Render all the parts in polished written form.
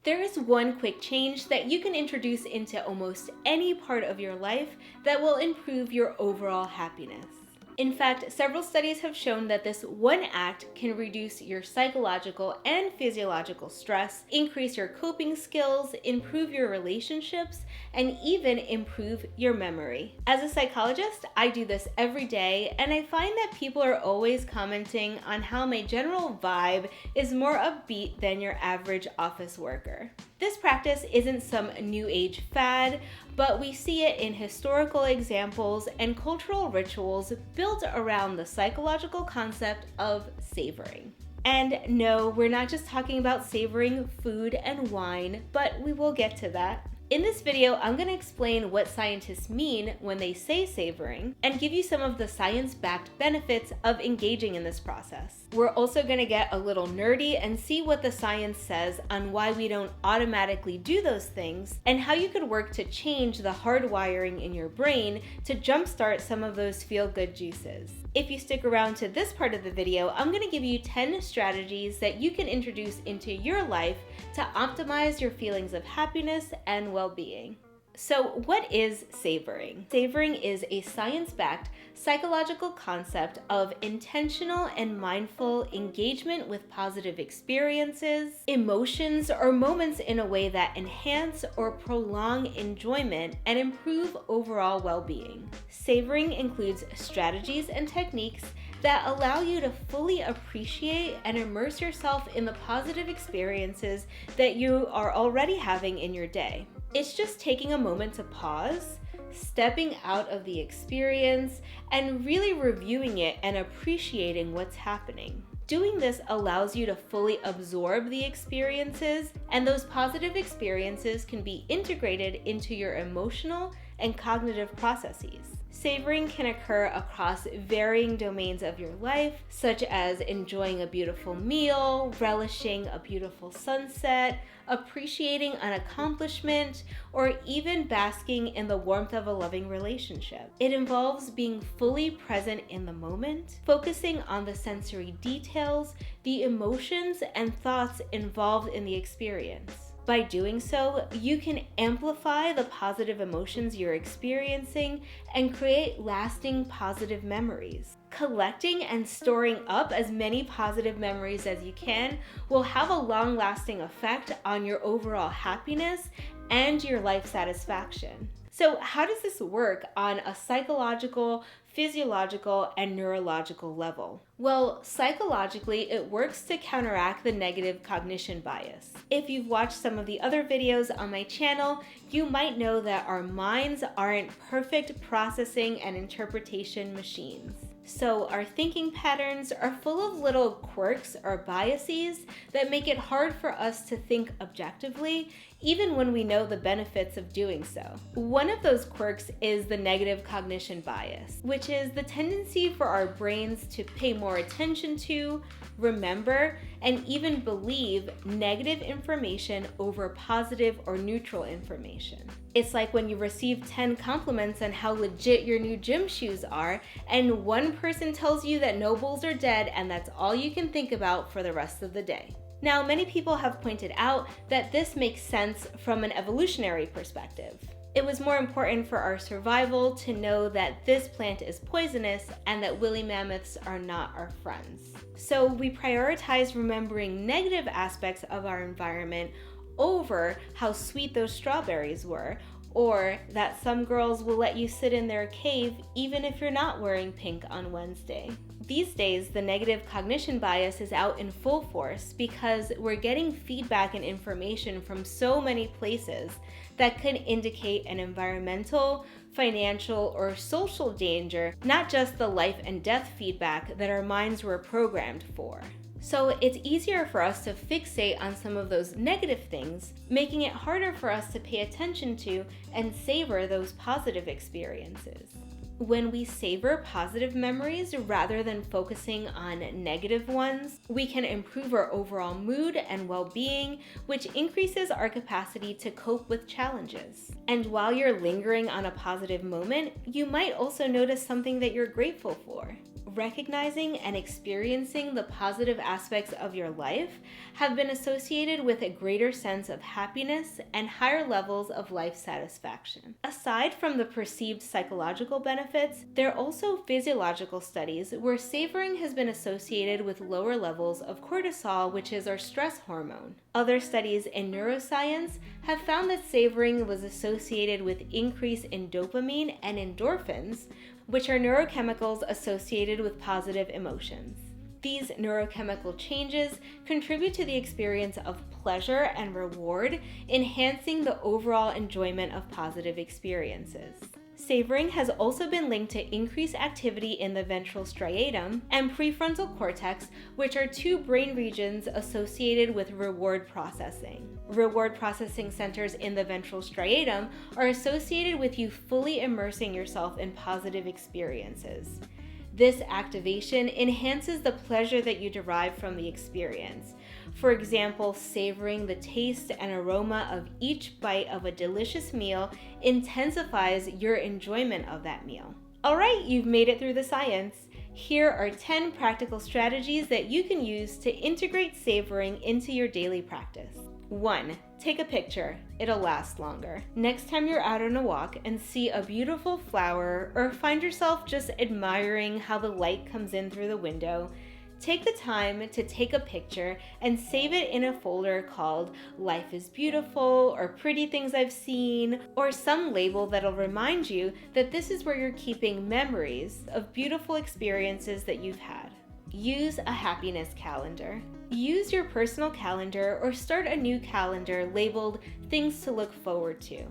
There is one quick change that you can introduce into almost any part of your life that will improve your overall happiness. In fact, several studies have shown that this one act can reduce your psychological and physiological stress, increase your coping skills, improve your relationships, and even improve your memory. As a psychologist, I do this every day, and I find that people are always commenting on how my general vibe is more upbeat than your average office worker. This practice isn't some new age fad, but we see it in historical examples and cultural rituals built around the psychological concept of savoring. And no, we're not just talking about savoring food and wine, but we will get to that. In this video, I'm going to explain what scientists mean when they say savoring and give you some of the science-backed benefits of engaging in this process. We're also going to get a little nerdy and see what the science says on why we don't automatically do those things and how you could work to change the hardwiring in your brain to jumpstart some of those feel-good juices. If you stick around to this part of the video, I'm going to give you 10 strategies that you can introduce into your life to optimize your feelings of happiness and well-being. So what is savoring? Savoring is a science-backed psychological concept of intentional and mindful engagement with positive experiences, emotions, or moments in a way that enhance or prolong enjoyment and improve overall well-being. Savoring includes strategies and techniques that allow you to fully appreciate and immerse yourself in the positive experiences that you are already having in your day. It's just taking a moment to pause, stepping out of the experience, and really reviewing it and appreciating what's happening. Doing this allows you to fully absorb the experiences, and those positive experiences can be integrated into your emotional and cognitive processes. Savoring can occur across varying domains of your life, such as enjoying a beautiful meal, relishing a beautiful sunset, appreciating an accomplishment, or even basking in the warmth of a loving relationship. It involves being fully present in the moment, focusing on the sensory details, the emotions, and thoughts involved in the experience. By doing so, you can amplify the positive emotions you're experiencing and create lasting positive memories. Collecting and storing up as many positive memories as you can will have a long-lasting effect on your overall happiness and your life satisfaction. So how does this work on a psychological, physiological, and neurological level? Well, psychologically, it works to counteract the negative cognition bias. If you've watched some of the other videos on my channel, you might know that our minds aren't perfect processing and interpretation machines. So our thinking patterns are full of little quirks or biases that make it hard for us to think objectively, even when we know the benefits of doing so. One of those quirks is the negative cognition bias, which is the tendency for our brains to pay more attention to, remember, and even believe negative information over positive or neutral information. It's like when you receive 10 compliments on how legit your new gym shoes are, and one person tells you that no bulls are dead, and that's all you can think about for the rest of the day. Now, many people have pointed out that this makes sense from an evolutionary perspective. It was more important for our survival to know that this plant is poisonous and that woolly mammoths are not our friends. So we prioritize remembering negative aspects of our environment over how sweet those strawberries were, or that some girls will let you sit in their cave even if you're not wearing pink on Wednesday. These days, the negative cognition bias is out in full force because we're getting feedback and information from so many places that could indicate an environmental, financial, or social danger, not just the life and death feedback that our minds were programmed for. So it's easier for us to fixate on some of those negative things, making it harder for us to pay attention to and savor those positive experiences. When we savor positive memories rather than focusing on negative ones, we can improve our overall mood and well-being, which increases our capacity to cope with challenges. And while you're lingering on a positive moment, you might also notice something that you're grateful for. Recognizing and experiencing the positive aspects of your life have been associated with a greater sense of happiness and higher levels of life satisfaction. Aside from the perceived psychological benefits, there are also physiological studies where savoring has been associated with lower levels of cortisol, which is our stress hormone. Other studies in neuroscience have found that savoring was associated with increase in dopamine and endorphins, which are neurochemicals associated with positive emotions. These neurochemical changes contribute to the experience of pleasure and reward, enhancing the overall enjoyment of positive experiences. Savoring has also been linked to increased activity in the ventral striatum and prefrontal cortex, which are two brain regions associated with reward processing. Reward processing centers in the ventral striatum are associated with you fully immersing yourself in positive experiences. This activation enhances the pleasure that you derive from the experience. For example, savoring the taste and aroma of each bite of a delicious meal intensifies your enjoyment of that meal. All right, you've made it through the science. Here are 10 practical strategies that you can use to integrate savoring into your daily practice. 1. Take a picture. It'll last longer. Next time you're out on a walk and see a beautiful flower or find yourself just admiring how the light comes in through the window, take the time to take a picture and save it in a folder called Life is Beautiful or Pretty Things I've Seen, or some label that'll remind you that this is where you're keeping memories of beautiful experiences that you've had. Use a happiness calendar. Use your personal calendar or start a new calendar labeled Things to Look Forward to.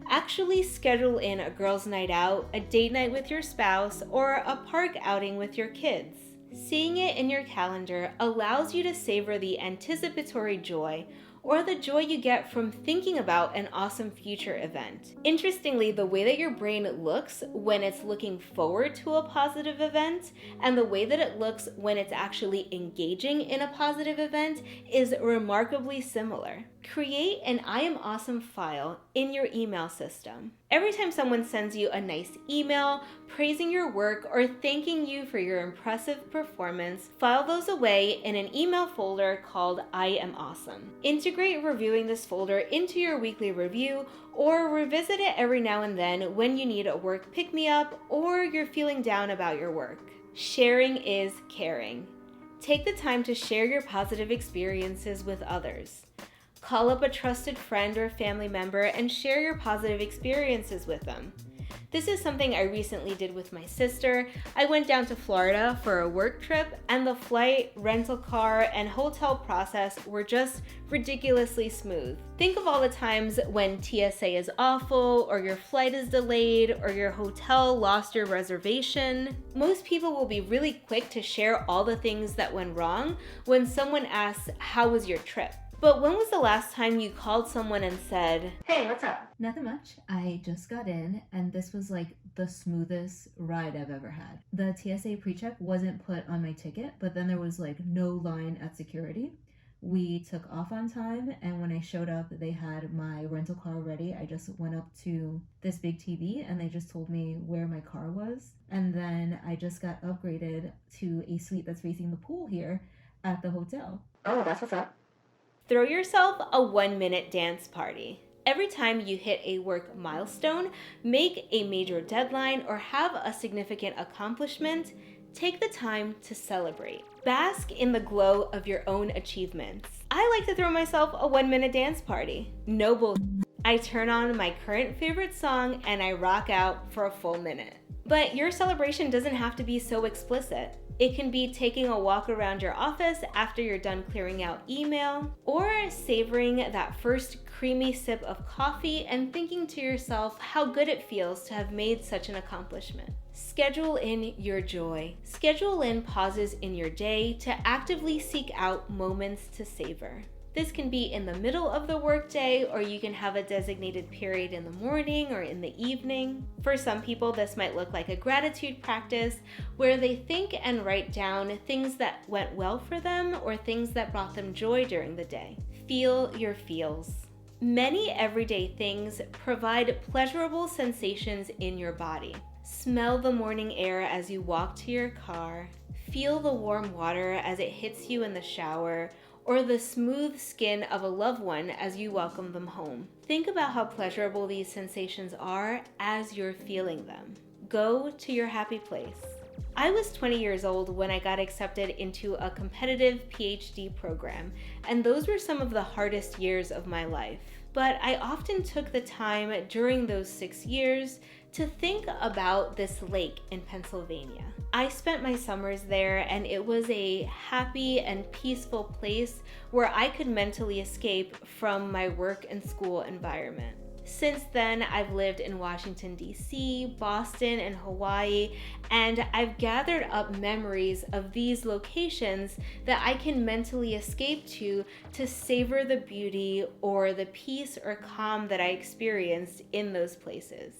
Actually schedule in a girls' night out, a date night with your spouse, or a park outing with your kids. Seeing it in your calendar allows you to savor the anticipatory joy or the joy you get from thinking about an awesome future event. Interestingly, the way that your brain looks when it's looking forward to a positive event and the way that it looks when it's actually engaging in a positive event is remarkably similar. Create an I am awesome file in your email system. Every time someone sends you a nice email praising your work or thanking you for your impressive performance, file those away in an email folder called I am awesome. Integrate reviewing this folder into your weekly review or revisit it every now and then when you need a work pick-me-up or you're feeling down about your work. Sharing is caring. Take the time to share your positive experiences with others. Call up a trusted friend or family member and share your positive experiences with them. This is something I recently did with my sister. I went down to Florida for a work trip, and the flight, rental car, and hotel process were just ridiculously smooth. Think of all the times when TSA is awful, or your flight is delayed, or your hotel lost your reservation. Most people will be really quick to share all the things that went wrong when someone asks, "How was your trip?" But when was the last time you called someone and said, "Hey, what's up?" Nothing much. I just got in and this was like the smoothest ride I've ever had. The TSA pre-check wasn't put on my ticket, but then there was like no line at security. We took off on time, and when I showed up, they had my rental car ready. I just went up to this big TV and they just told me where my car was. And then I just got upgraded to a suite that's facing the pool here at the hotel. Oh, that's what's up. Throw yourself a 1-minute dance party. Every time you hit a work milestone, make a major deadline, or have a significant accomplishment, take the time to celebrate. Bask in the glow of your own achievements. I like to throw myself a 1-minute dance party. No bull. I turn on my current favorite song and I rock out for a full minute. But your celebration doesn't have to be so explicit. It can be taking a walk around your office after you're done clearing out email, or savoring that first creamy sip of coffee and thinking to yourself how good it feels to have made such an accomplishment. Schedule in your joy. Schedule in pauses in your day to actively seek out moments to savor. This can be in the middle of the workday, or you can have a designated period in the morning or in the evening. For some people, this might look like a gratitude practice where they think and write down things that went well for them or things that brought them joy during the day. Feel your feels. Many everyday things provide pleasurable sensations in your body. Smell the morning air as you walk to your car. Feel the warm water as it hits you in the shower, or the smooth skin of a loved one as you welcome them home. Think about how pleasurable these sensations are as you're feeling them. Go to your happy place. I was 20 years old when I got accepted into a competitive PhD program, and those were some of the hardest years of my life. But I often took the time during those 6 years to think about this lake in Pennsylvania. I spent my summers there, and it was a happy and peaceful place where I could mentally escape from my work and school environment. Since then, I've lived in Washington, D.C., Boston, and Hawaii, and I've gathered up memories of these locations that I can mentally escape to savor the beauty or the peace or calm that I experienced in those places.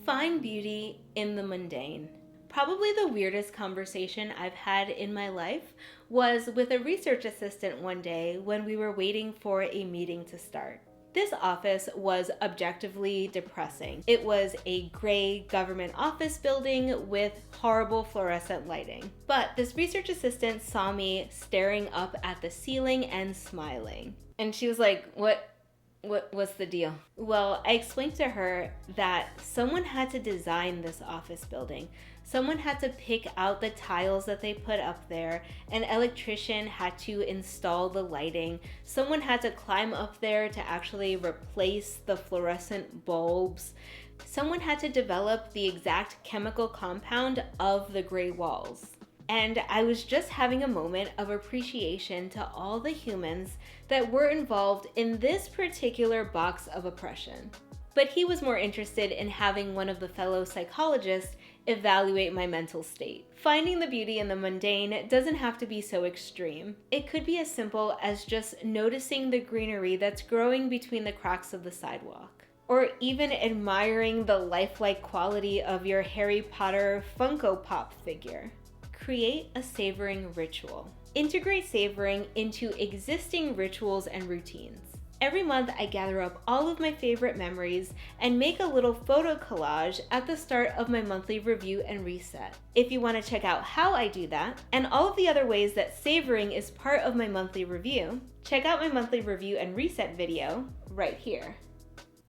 Find beauty in the mundane. Probably the weirdest conversation I've had in my life was with a research assistant one day when we were waiting for a meeting to start. This office was objectively depressing. It was a gray government office building with horrible fluorescent lighting. But this research assistant saw me staring up at the ceiling and smiling. And she was like, What's the deal? Well, I explained to her that someone had to design this office building. Someone had to pick out the tiles that they put up there. An electrician had to install the lighting. Someone had to climb up there to actually replace the fluorescent bulbs. Someone had to develop the exact chemical compound of the gray walls. And I was just having a moment of appreciation to all the humans that were involved in this particular box of oppression. But he was more interested in having one of the fellow psychologists evaluate my mental state. Finding the beauty in the mundane doesn't have to be so extreme. It could be as simple as just noticing the greenery that's growing between the cracks of the sidewalk, or even admiring the lifelike quality of your Harry Potter Funko Pop figure. Create a savoring ritual. Integrate savoring into existing rituals and routines. Every month, I gather up all of my favorite memories and make a little photo collage at the start of my monthly review and reset. If you want to check out how I do that, and all of the other ways that savoring is part of my monthly review, check out my monthly review and reset video right here.